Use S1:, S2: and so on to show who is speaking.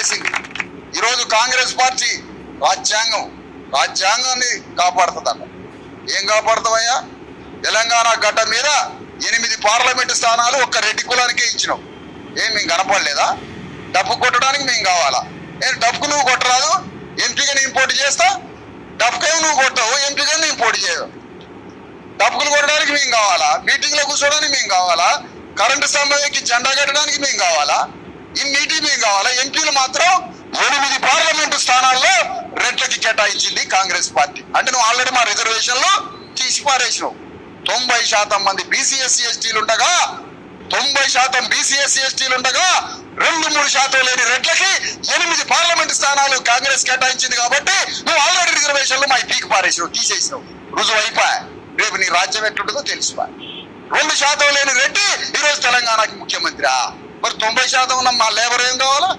S1: చేసింది. ఈరోజు కాంగ్రెస్ పార్టీ రాజ్యాంగాన్ని కాపాడుతుందట. ఏం కాపాడుతావయ్యా? తెలంగాణ గడ్డ మీద 8 పార్లమెంటు స్థానాలు ఒక్క రెడ్డి కులానికే ఇచ్చినావు. ఏం మేము కనపడలేదా? డబ్బు కొట్టడానికి మేము కావాలా? డబ్బుకు నువ్వు కొట్టరాదు, ఎంపీగా నేను పోటీ చేస్తా. డబ్బుకేమో నువ్వు కొట్టావు, ఎంపీగా నేను పోటీ చేయవు. డబ్బులు కొట్టడానికి మేము కావాలా? మీటింగ్లో కూర్చోడానికి మేము కావాలా? కరెంటు స్తంభంకి జెండా కట్టడానికి మేము కావాలా? ఇన్నిటి మేము కావాలా? ఎంపీలు మాత్రం 8 పార్లమెంటు స్థానాల్లో రెడ్లకి కేటాయించింది కాంగ్రెస్ పార్టీ. అంటే నువ్వు ఆల్రెడీ మా రిజర్వేషన్లో తీసి పారేసినావు. 90% మంది బీసీఎస్సీ ఎస్టీలు ఉండగా 90% బీసీఎస్సీ ఎస్టీలు ఉండగా 2-3% లేని రెడ్లకి 8 పార్లమెంటు స్థానాలు కాంగ్రెస్ కేటాయించింది. కాబట్టి నువ్వు ఆల్రెడీ రిజర్వేషన్లు మా పీకి పారేసినావు, తీసేసినావు. రుజువు అయిపోయా. రేపు నీ రాజ్యం ఎట్లుంటుందో తెలుసుకో. 2% లేని రెడ్డి ఈరోజు తెలంగాణకి ముఖ్యమంత్రి. మరి 90% ఉన్న మా లేబర్ ఏం కావాలా?